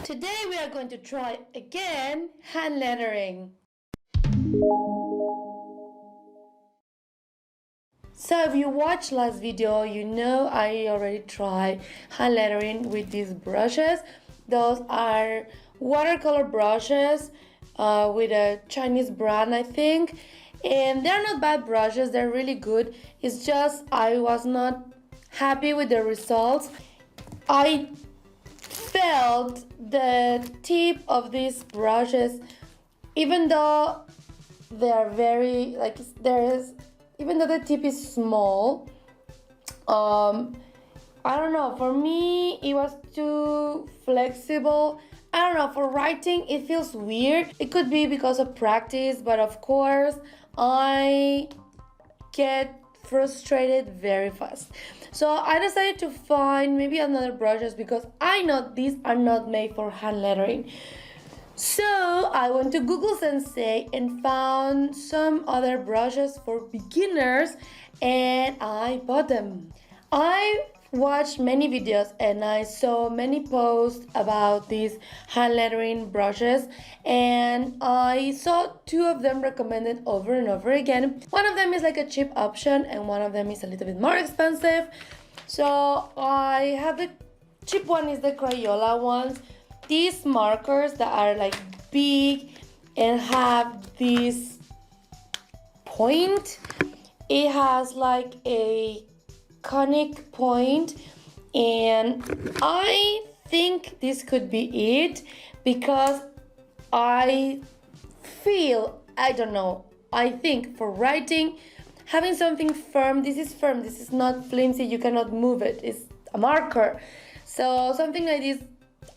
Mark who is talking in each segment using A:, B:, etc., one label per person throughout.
A: Today we are going to try again hand lettering. So if you watched last video, you know I already tried hand lettering with these brushes. Those are watercolor brushes with a Chinese brand, I think. And they're not bad brushes, they're really good. It's just I was not happy with the results. I felt the tip of these brushes, even though they are very even though the tip is small, I don't know, for me it was too flexible. I don't know, for writing it feels weird. It could be because of practice, but of course I get frustrated very fast. So I decided to find maybe another brushes because I know these are not made for hand lettering. So I went to Google Sensei and found some other brushes for beginners and I bought them. I watched many videos and I saw many posts about these hand lettering brushes, and I saw two of them recommended over and over again. One of them is like a cheap option and one of them is a little bit more expensive. So I have the cheap one, is the Crayola ones. These markers that are like big and have this point, it has like a conic point, and I think this could be it because I think for writing, having something firm, this is firm, this is not flimsy, you cannot move it, it's a marker. So something like this,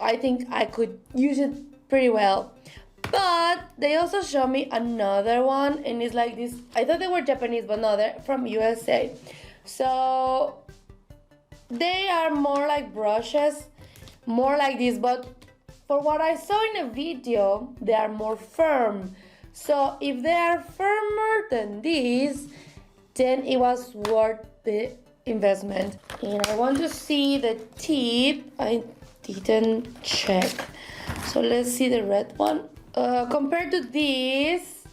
A: I think I could use it pretty well. But they also show me another one and it's like this. I thought they were Japanese, but no, they're from USA. So they are more like brushes, more like this, but for what I saw in a video, they are more firm. So if they are firmer than this, then it was worth the investment. And I want to see the tip. I didn't check. So let's see the red one. Compared to this,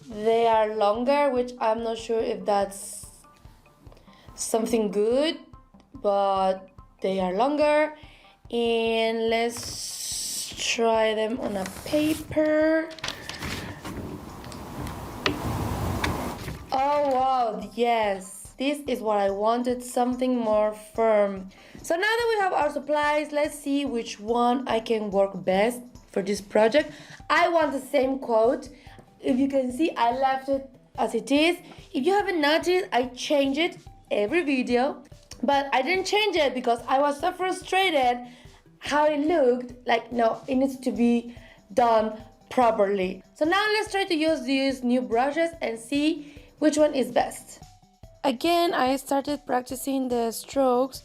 A: they are longer, which I'm not sure if that's something good, but they are longer. And let's try them on a paper. Oh wow, yes, this is what I wanted, something more firm. So now that we have our supplies, let's see which one I can work best for this project. I want the same quote. If you can see, I left it as it is. If you haven't noticed, I change it every video, but I didn't change it because I was so frustrated how it looked. Like, no, it needs to be done properly. So now let's try to use these new brushes and see which one is best. Again, I started practicing the strokes,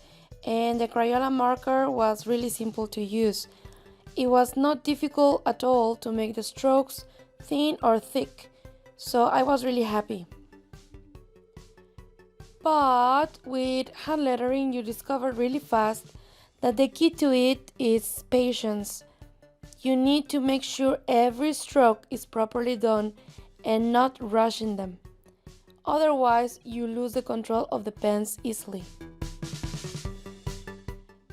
A: and the Crayola marker was really simple to use. It was not difficult at all to make the strokes thin or thick, so I was really happy. But with hand lettering, you discover really fast that the key to it is patience. You need to make sure every stroke is properly done and not rushing them. Otherwise, you lose the control of the pens easily.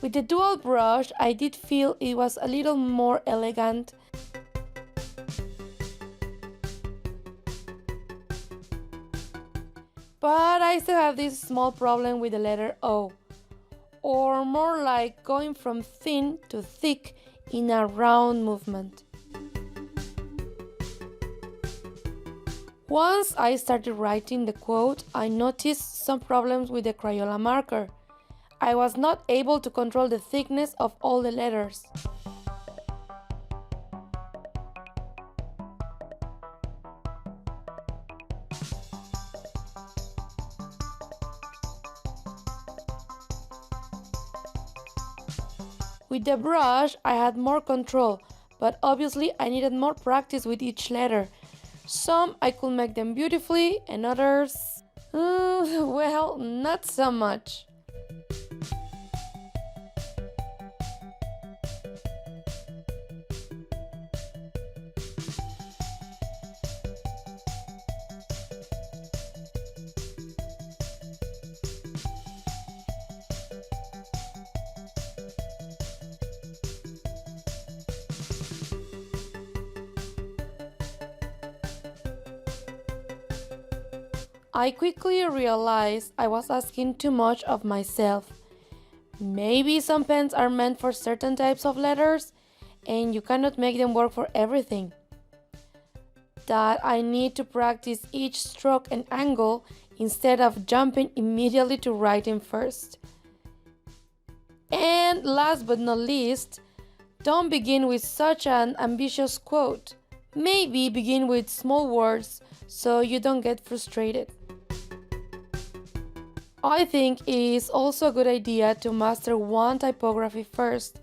A: With the dual brush, I did feel it was a little more elegant. But I still have this small problem with the letter O, or more like going from thin to thick in a round movement. Once I started writing the quote, I noticed some problems with the Crayola marker. I was not able to control the thickness of all the letters. With the brush, I had more control, but obviously I needed more practice with each letter. Some I could make them beautifully, and others, well, not so much. I quickly realized I was asking too much of myself. Maybe some pens are meant for certain types of letters and you cannot make them work for everything. That I need to practice each stroke and angle instead of jumping immediately to writing first. And last but not least, don't begin with such an ambitious quote. Maybe begin with small words so you don't get frustrated. I think it is also a good idea to master one typography first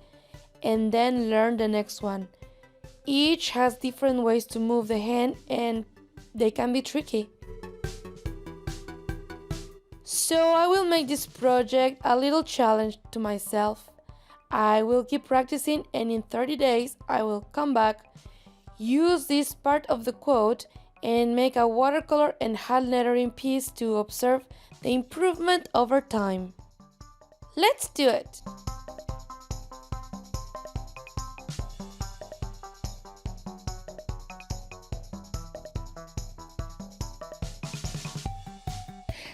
A: and then learn the next one. Each has different ways to move the hand and they can be tricky. So I will make this project a little challenge to myself. I will keep practicing and in 30 days I will come back, use this part of the quote and make a watercolor and hand lettering piece to observe the improvement over time. Let's do it!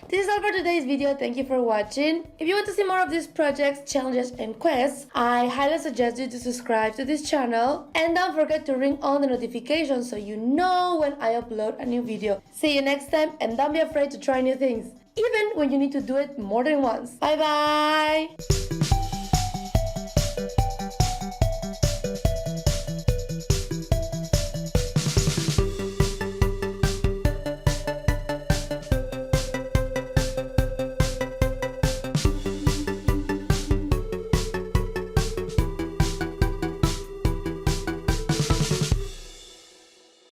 A: This is all for today's video. Thank you for watching. If you want to see more of these projects, challenges and quests, I highly suggest you to subscribe to this channel and don't forget to ring on the notifications so you know when I upload a new video. See you next time and don't be afraid to try new things, even when you need to do it more than once. Bye bye!